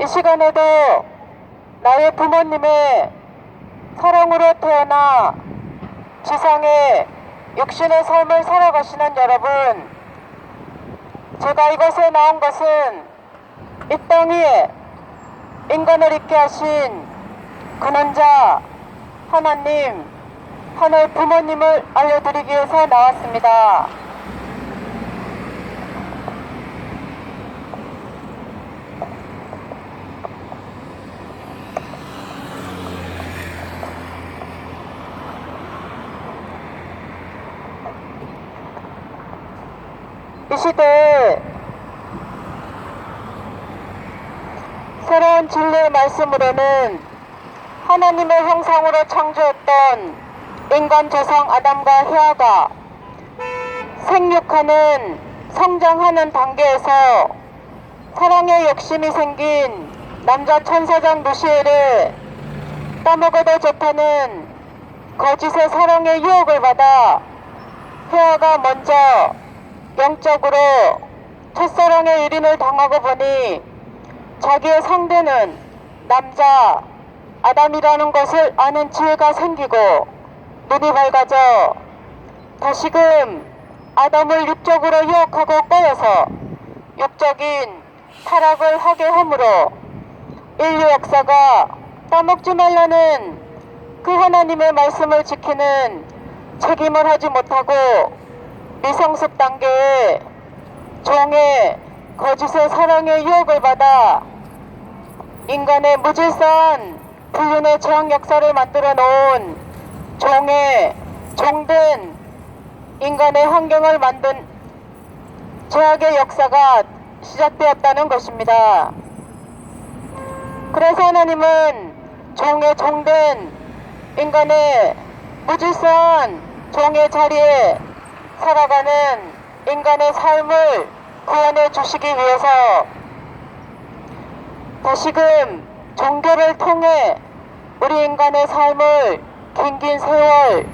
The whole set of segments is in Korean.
이 시간에도 나의 부모님의 사랑으로 태어나 지상의 육신의 삶을 살아가시는 여러분, 제가 이곳에 나온 것은 이 땅 위에 인간을 있게 하신 근원자 하나님, 하나의 부모님을 알려드리기 위해서 나왔습니다. 이 시대에 새로운 진리의 말씀으로는 하나님의 형상으로 창조했던 인간 조상 아담과 헤아가 생육하는, 성장하는 단계에서 사랑의 욕심이 생긴 남자 천사장 루시엘을 따먹어도 좋다는 거짓의 사랑의 유혹을 받아 헤아가 먼저 영적으로 첫사랑의 유린을 당하고 보니 자기의 상대는 남자 아담이라는 것을 아는 지혜가 생기고 눈이 밝아져 다시금 아담을 육적으로 유혹하고 꼬여서 육적인 타락을 하게 하므로 인류 역사가 따먹지 말라는 그 하나님의 말씀을 지키는 책임을 하지 못하고 미성숙 단계에 종의 거짓의 사랑의 유혹을 받아 인간의 무질서한 불륜의 죄악 역사를 만들어 놓은 종된 인간의 환경을 만든 죄악의 역사가 시작되었다는 것입니다. 그래서 하나님은 종된 인간의 무질서한 종의 자리에 살아가는 인간의 삶을 구원해 주시기 위해서 다시금 종교를 통해 우리 인간의 삶을 긴긴 세월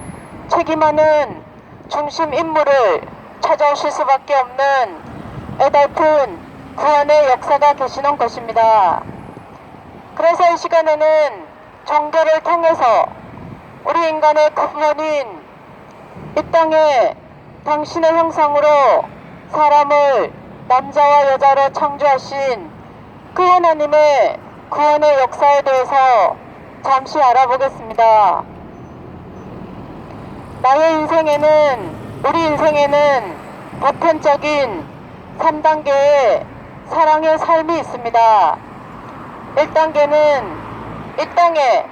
책임하는 중심 인물을 찾아오실 수밖에 없는 애달픈 구원의 역사가 계시는 것입니다. 그래서 이 시간에는 종교를 통해서 우리 인간의 근원인 이 땅에 당신의 형상으로 사람을 남자와 여자로 창조하신 그 하나님의 구원의 역사에 대해서 잠시 알아보겠습니다. 우리 인생에는 보편적인 3단계의 사랑의 삶이 있습니다. 1단계는 이 땅에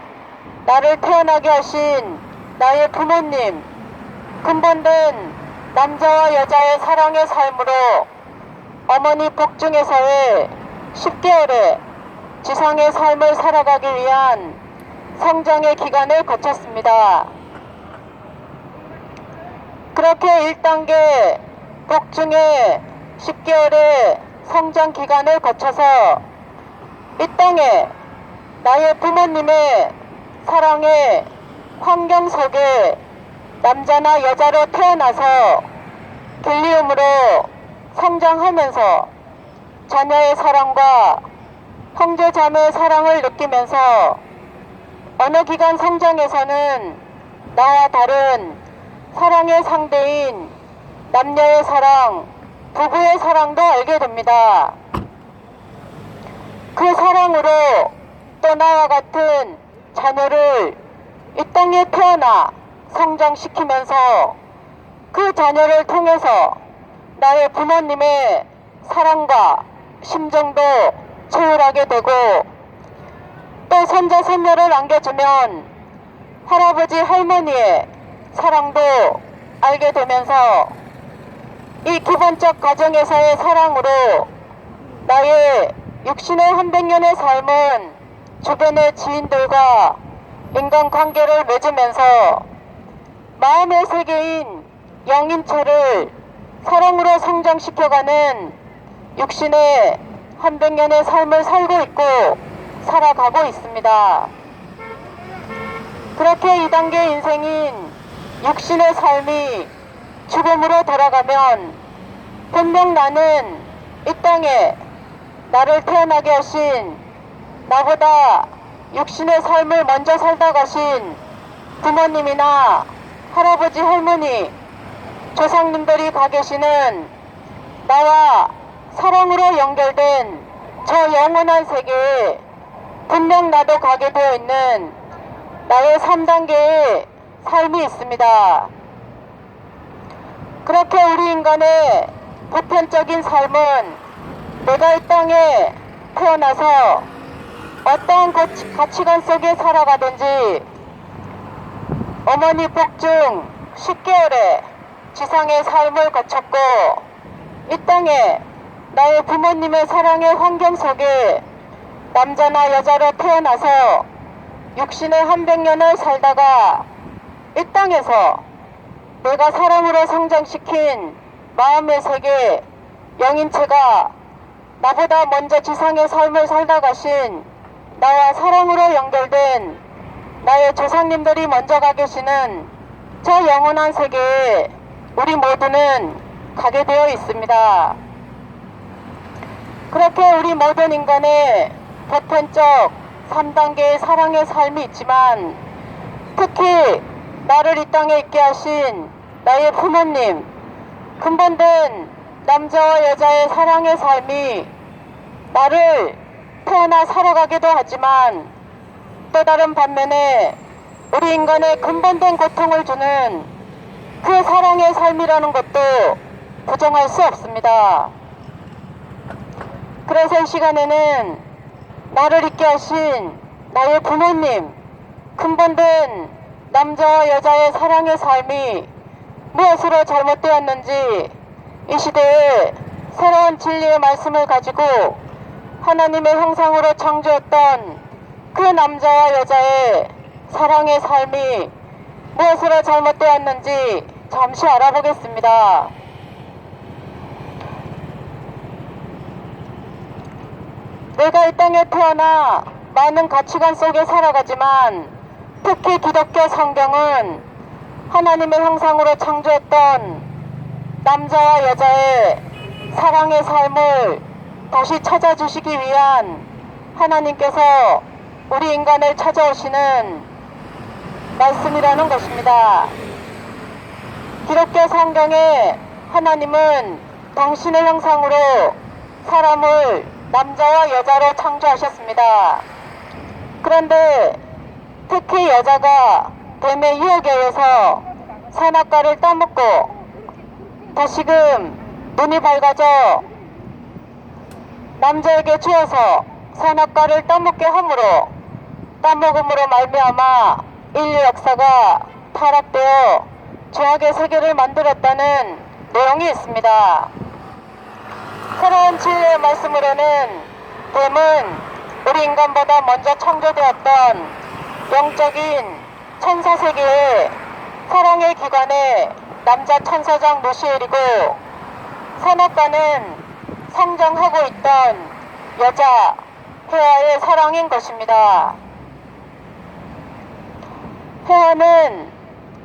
나를 태어나게 하신 나의 부모님, 근본된 남자와 여자의 사랑의 삶으로 어머니 복중에서의 10개월의 지상의 삶을 살아가기 위한 성장의 기간을 거쳤습니다. 그렇게 1단계 복중의 10개월의 성장 기간을 거쳐서 이 땅에 나의 부모님의 사랑의 환경 속에 남자나 여자로 태어나서 길리움으로 성장하면서 자녀의 사랑과 형제 자매의 사랑을 느끼면서 어느 기간 성장에서는 나와 다른 사랑의 상대인 남녀의 사랑, 부부의 사랑도 알게 됩니다. 그 사랑으로 또 나와 같은 자녀를 이 땅에 태어나 성장시키면서 그 자녀를 통해서 나의 부모님의 사랑과 심정도 채울하게 되고 또 손자 손녀를 안겨주면 할아버지 할머니의 사랑도 알게 되면서 이 기본적 가정에서의 사랑으로 나의 육신의 한 100년의 삶은 주변의 지인들과 인간관계를 맺으면서 마음의 세계인 영인체를 사랑으로 성장시켜가는 육신의 한 100년의 삶을 살고 있고 살아가고 있습니다. 그렇게 2단계 인생인 육신의 삶이 죽음으로 돌아가면 분명 나는 이 땅에 나를 태어나게 하신 나보다 육신의 삶을 먼저 살다 가신 부모님이나 할아버지, 할머니, 조상님들이 가 계시는 나와 사랑으로 연결된 저 영원한 세계에 분명 나도 가게 되어 있는 나의 3단계의 삶이 있습니다. 그렇게 우리 인간의 보편적인 삶은 내가 이 땅에 태어나서 어떠한 가치관 속에 살아가든지 어머니 복중 10개월의 지상의 삶을 거쳤고 이 땅에 나의 부모님의 사랑의 환경 속에 남자나 여자로 태어나서 육신의 한 100년을 살다가 이 땅에서 내가 사랑으로 성장시킨 마음의 세계 영인체가 나보다 먼저 지상의 삶을 살다 가신 나와 사랑으로 연결된 나의 조상님들이 먼저 가 계시는 저 영원한 세계에 우리 모두는 가게 되어 있습니다. 그렇게 우리 모든 인간의 보편적 3단계의 사랑의 삶이 있지만 특히 나를 이 땅에 있게 하신 나의 부모님, 근본된 남자와 여자의 사랑의 삶이 나를 태어나 살아가기도 하지만 또 다른 반면에 우리 인간의 근본된 고통을 주는 그 사랑의 삶이라는 것도 부정할 수 없습니다. 그래서 이 시간에는 나를 있게 하신 나의 부모님, 근본된 남자와 여자의 사랑의 삶이 무엇으로 잘못되었는지 이 시대에 새로운 진리의 말씀을 가지고 하나님의 형상으로 창조했던 그 남자와 여자의 사랑의 삶이 무엇으로 잘못되었는지 잠시 알아보겠습니다. 내가 이 땅에 태어나 많은 가치관 속에 살아가지만 특히 기독교 성경은 하나님의 형상으로 창조했던 남자와 여자의 사랑의 삶을 다시 찾아주시기 위한 하나님께서 우리 인간을 찾아오시는 말씀이라는 것입니다. 기독교 성경에 하나님은 당신의 형상으로 사람을 남자와 여자로 창조하셨습니다. 그런데 특히 여자가 뱀의 유혹에 의해서 선악과를 따먹고 다시금 눈이 밝아져 남자에게 주어서 선악과를 따먹게 함으로 따먹음으로 말미암아 인류 역사가 타락되어 죄악의 세계를 만들었다는 내용이 있습니다. 새로운 진리의 말씀으로는 뱀은 우리 인간보다 먼저 창조되었던 영적인 천사 세계의 사랑의 기관의 남자 천사장 루시엘이고 선악과는 성장하고 있던 여자 헤아의 사랑인 것입니다. 헤아는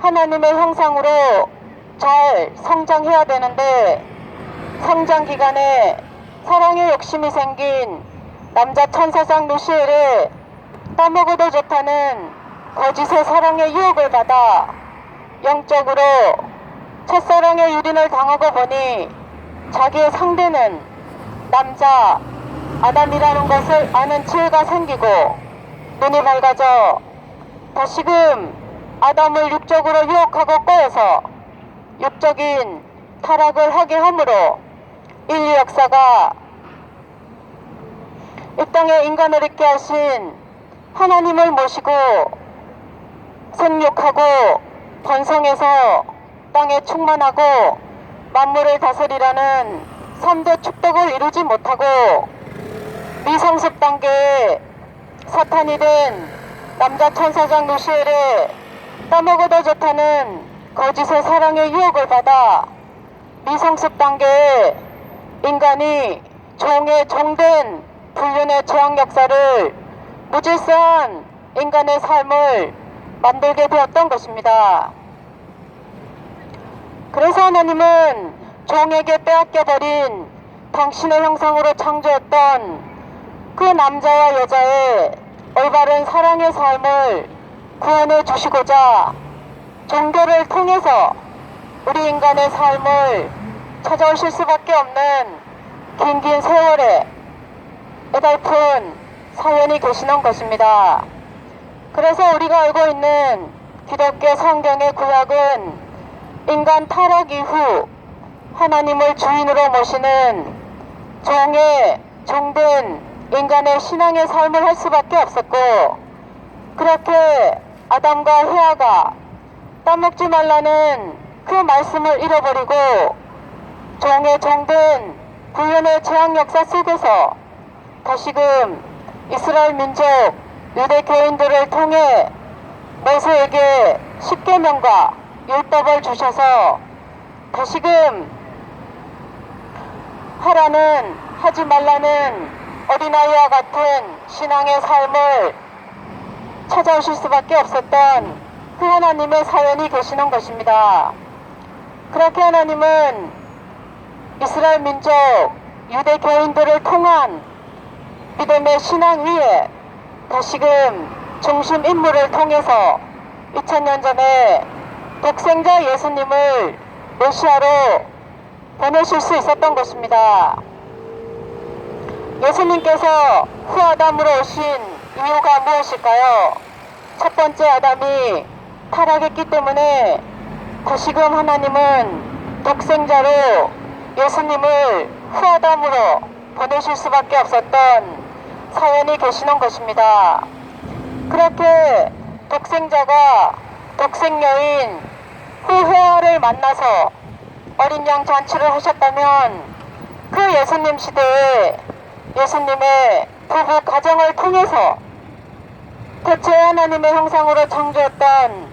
하나님의 형상으로 잘 성장해야 되는데 성장 기간에 사랑의 욕심이 생긴 남자 천사장 루시엘의 따먹어도 좋다는 거짓의 사랑의 유혹을 받아 영적으로 첫사랑의 유린을 당하고 보니 자기의 상대는 남자 아담이라는 것을 아는 지혜가 생기고 눈이 밝아져 다시금 아담을 육적으로 유혹하고 꼬여서 육적인 타락을 하게 함으로 인류 역사가 이 땅에 인간을 있게 하신 하나님을 모시고 생육하고 번성해서 땅에 충만하고 만물을 다스리라는 3대 축덕을 이루지 못하고 미성숙 단계에 사탄이 된 남자 천사장 루시엘의 따먹어도 좋다는 거짓의 사랑의 유혹을 받아 미성숙 단계에 인간이 종의 종된 불륜의 죄악 역사를 무질서한 인간의 삶을 만들게 되었던 것입니다. 그래서 하나님은 종에게 빼앗겨버린 당신의 형상으로 창조했던 그 남자와 여자의 올바른 사랑의 삶을 구원해 주시고자 종교를 통해서 우리 인간의 삶을 찾아오실 수밖에 없는 긴 세월에 애달픈 사연이 계시는 것입니다. 그래서 우리가 알고 있는 기독교 성경의 구약은 인간 타락 이후 하나님을 주인으로 모시는 종된 인간의 신앙의 삶을 할 수밖에 없었고, 그렇게 아담과 헤아가 따먹지 말라는 그 말씀을 잃어버리고 종된 불륜의 재앙 역사 속에서 다시금 이스라엘 민족 유대교인들을 통해 모세에게 십계명과 율법을 주셔서 다시금 하지 말라는 어린아이와 같은 신앙의 삶을 찾아오실 수밖에 없었던 그 하나님의 사연이 계시는 것입니다. 그렇게 하나님은 이스라엘 민족 유대교인들을 통한 믿음의 신앙 위에 다시금 중심 인물을 통해서 2000년 전에 독생자 예수님을 메시아로 보내실 수 있었던 것입니다. 예수님께서 후아담으로 오신 이유가 무엇일까요? 첫 번째 아담이 타락했기 때문에 다시금 하나님은 독생자로 예수님을 후아담으로 보내실 수밖에 없었던 사연이 계시는 것입니다. 그렇게 독생자가 독생여인 후회아를 만나서 어린 양 잔치를 하셨다면 그 예수님 시대에 예수님의 부부 가정을 통해서 대체 하나님의 형상으로 창조했던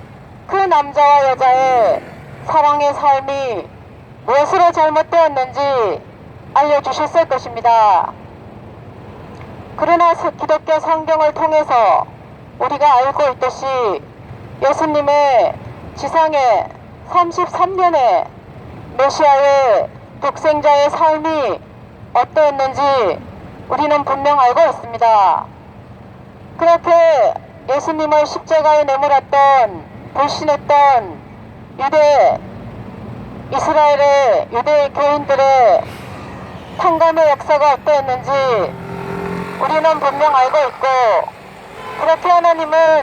그 남자와 여자의 사랑의 삶이 무엇으로 잘못되었는지 알려주셨을 것입니다. 그러나 기독교 성경을 통해서 우리가 알고 있듯이 예수님의 지상에 33년의 메시아의 독생자의 삶이 어떠했는지 우리는 분명 알고 있습니다. 그렇게 예수님을 십자가에 내몰았던 불신했던 이스라엘의 유대 교인들의 탕감의 역사가 어떠했는지 우리는 분명 알고 있고, 그렇게 하나님은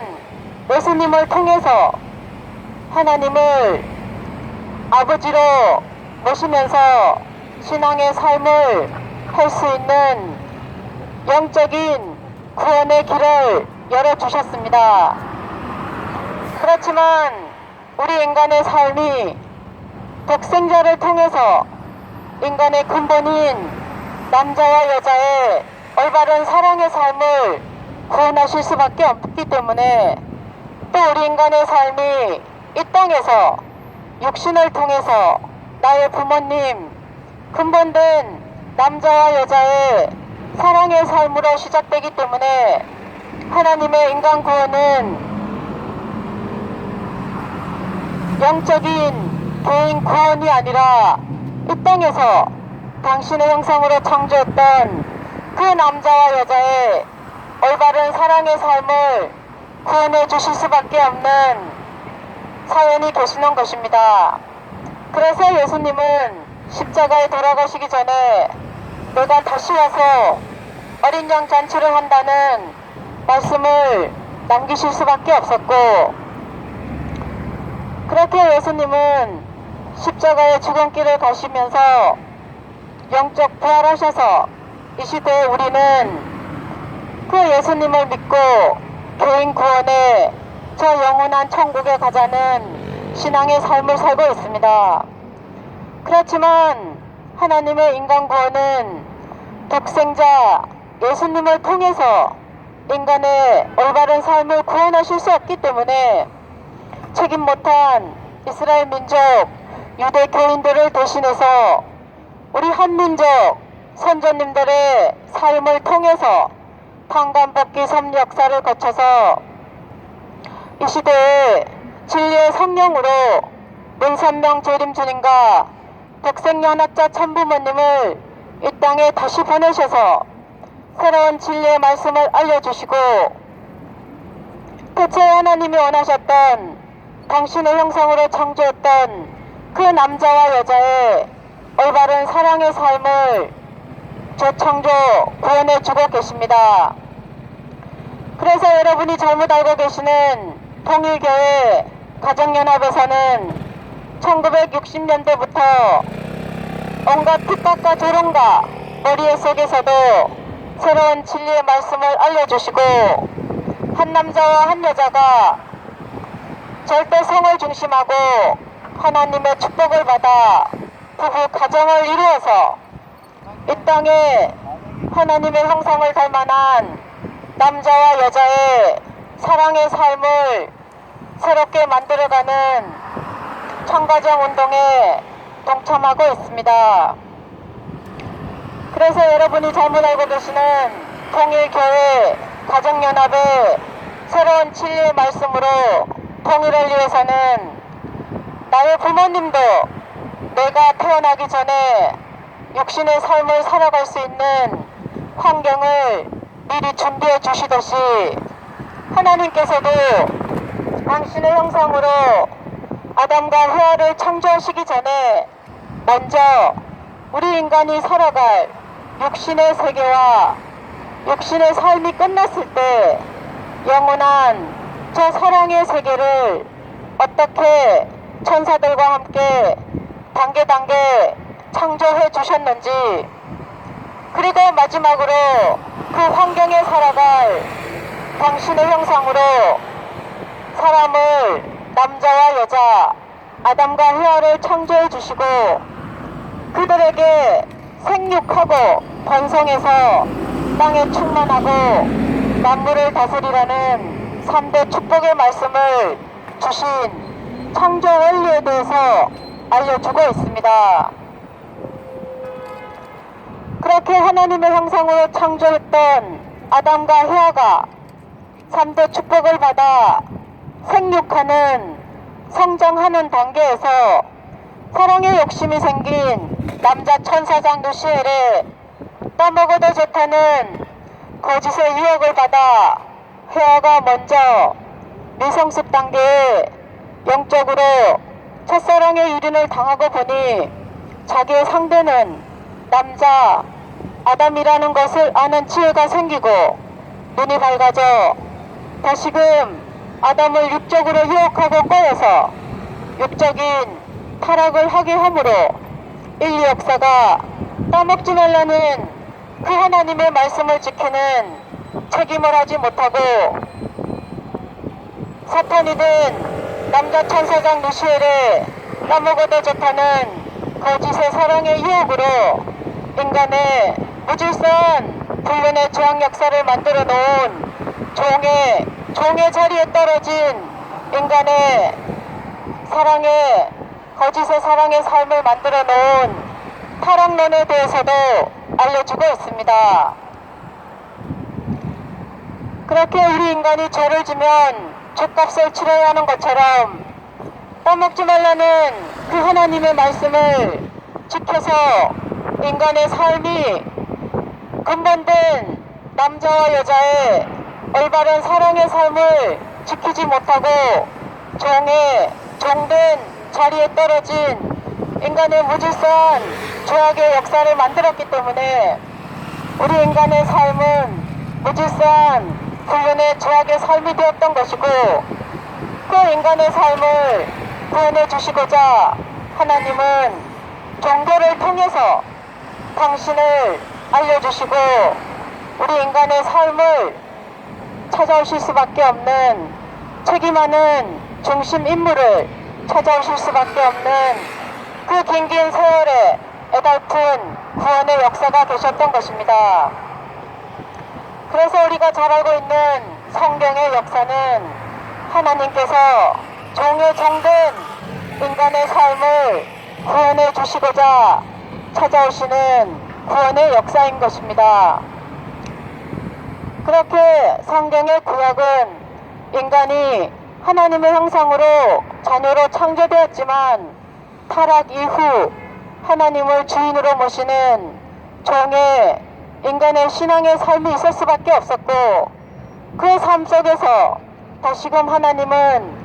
예수님을 통해서 하나님을 아버지로 모시면서 신앙의 삶을 할 수 있는 영적인 구원의 길을 열어주셨습니다. 그렇지만 우리 인간의 삶이 독생자를 통해서 인간의 근본인 남자와 여자의 올바른 사랑의 삶을 구원하실 수밖에 없기 때문에, 또 우리 인간의 삶이 이 땅에서 육신을 통해서 나의 부모님, 근본된 남자와 여자의 사랑의 삶으로 시작되기 때문에 하나님의 인간 구원은 영적인 개인 구원이 아니라 이 땅에서 당신의 형상으로 창조했던 그 남자와 여자의 올바른 사랑의 삶을 구원해 주실 수밖에 없는 사연이 되시는 것입니다. 그래서 예수님은 십자가에 돌아가시기 전에 내가 다시 와서 어린 양 잔치를 한다는 말씀을 남기실 수밖에 없었고, 그렇게 예수님은 십자가의 죽음길을 가시면서 영적 부활하셔서 이 시대에 우리는 그 예수님을 믿고 개인 구원에 저 영원한 천국에 가자는 신앙의 삶을 살고 있습니다. 그렇지만 하나님의 인간 구원은 독생자 예수님을 통해서 인간의 올바른 삶을 구원하실 수 없기 때문에 책임 못한 이스라엘 민족 유대 교인들을 대신해서 우리 한민족 선조님들의 삶을 통해서 탕감받기 섭 역사를 거쳐서 이 시대에 진리의 성령으로 문선명 재림주님과 백생연합자 천부모님을 이 땅에 다시 보내셔서 새로운 진리의 말씀을 알려주시고 대체 하나님이 원하셨던 당신의 형상으로 창조했던 그 남자와 여자의 올바른 사랑의 삶을 재창조 구원해 주고 계십니다. 그래서 여러분이 잘못 알고 계시는 통일교회 가정연합에서는 1960년대부터 온갖 핍박과 조롱과 머리에 속에서도 새로운 진리의 말씀을 알려주시고 한 남자와 한 여자가 절대 성을 중심하고 하나님의 축복을 받아 부부 가정을 이루어서 이 땅에 하나님의 형상을 닮아난 남자와 여자의 사랑의 삶을 새롭게 만들어가는 청가정 운동에 동참하고 있습니다. 그래서 여러분이 잘못 알고 계시는 통일교회 가정연합의 새로운 진리의 말씀으로 통일을 위해서는 나의 부모님도 내가 태어나기 전에 육신의 삶을 살아갈 수 있는 환경을 미리 준비해 주시듯이 하나님께서도 당신의 형상으로 아담과 헤아를 창조하시기 전에 먼저 우리 인간이 살아갈 육신의 세계와 육신의 삶이 끝났을 때 영원한 저 사랑의 세계를 어떻게 천사들과 함께 단계 창조해 주셨는지, 그리고 마지막으로 그 환경에 살아갈 당신의 형상으로 사람을 남자와 여자 아담과 헤아를 창조해 주시고 그들에게 생육하고 번성해서 땅에 충만하고 만물을 다스리라는 3대 축복의 말씀을 주신 창조 원리에 대해서 알려주고 있습니다. 그렇게 하나님의 형상으로 창조했던 아담과 헤아가 3대 축복을 받아 생육하는 성장하는 단계에서 사랑의 욕심이 생긴 남자 천사장 루시엘의 떠먹어도 좋다는 거짓의 유혹을 받아 헤아가 먼저 미성숙 단계에 영적으로 첫사랑의 유린을 당하고 보니 자기의 상대는 남자 아담이라는 것을 아는 지혜가 생기고 눈이 밝아져 다시금 아담을 육적으로 유혹하고 꼬여서 육적인 타락을 하게 하므로 인류 역사가 따먹지 말라는 그 하나님의 말씀을 지키는 책임을 하지 못하고 사탄이 된 남자 천사장 루시엘의 따먹어도 좋다는 거짓의 사랑의 유혹으로 인간의 무질서한 불륜의 죄악 역사를 만들어 놓은 종의 자리에 떨어진 인간의 사랑의 거짓의 사랑의 삶을 만들어 놓은 타락론에 대해서도 알려주고 있습니다. 그렇게 우리 인간이 죄를 지면 죄값을 치러야 하는 것처럼 따먹지 말라는 그 하나님의 말씀을 지켜서 인간의 삶이 근본된 남자와 여자의 올바른 사랑의 삶을 지키지 못하고 종된 자리에 떨어진 인간의 무질서한 죄악의 역사를 만들었기 때문에 우리 인간의 삶은 무질서한 불륜의 죄악의 삶이 되었던 것이고 그 인간의 삶을 구원해 주시고자 하나님은 종교를 통해서 당신을 알려주시고 우리 인간의 삶을 찾아오실 수밖에 없는 책임하는 중심 인물을 찾아오실 수밖에 없는 그 긴 세월에 애달픈 구원의 역사가 되셨던 것입니다. 그래서 우리가 잘 알고 있는 성경의 역사는 하나님께서 종의 종된 인간의 삶을 구원해 주시고자 찾아오시는 구원의 역사인 것입니다. 그렇게 성경의 구약은 인간이 하나님의 형상으로 자녀로 창조되었지만 타락 이후 하나님을 주인으로 모시는 종의 인간의 신앙의 삶이 있을 수밖에 없었고, 그 삶 속에서 다시금 하나님은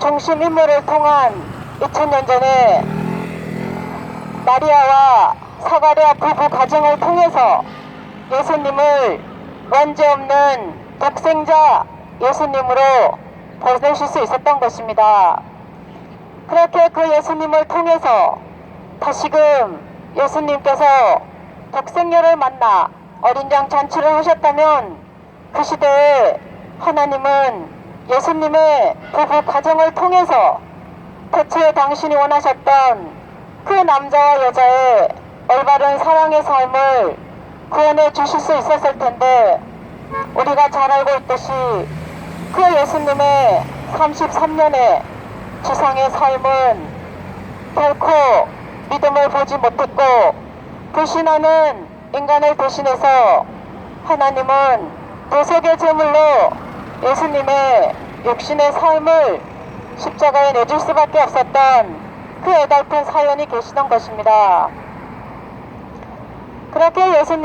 중심 인물을 통한 2000년 전에 마리아와 사가랴 부부 가정을 통해서 예수님을 원죄 없는 독생자 예수님으로 보내실 수 있었던 것입니다. 그렇게 그 예수님을 통해서 다시금 예수님께서 독생녀를 만나 어린 양 잔치를 하셨다면, 그 시대에 하나님은 예수님의 부부 가정을 통해서 대체 당신이 원하셨던 그 남자와 여자의 올바른 사랑의 삶을 구원해 주실 수 있었을 텐데, 우리가 잘 알고 있듯이 그 예수님의 33년의 지상의 삶은 결코 믿음을 보지 못했고, 불신하는 인간을 대신해서 하나님은 도석의 제물로 예수님의 육신의 삶을 십자가에 내줄 수밖에 없었던 그 애달픈 사연이 계시던 것입니다. 그렇게 예수님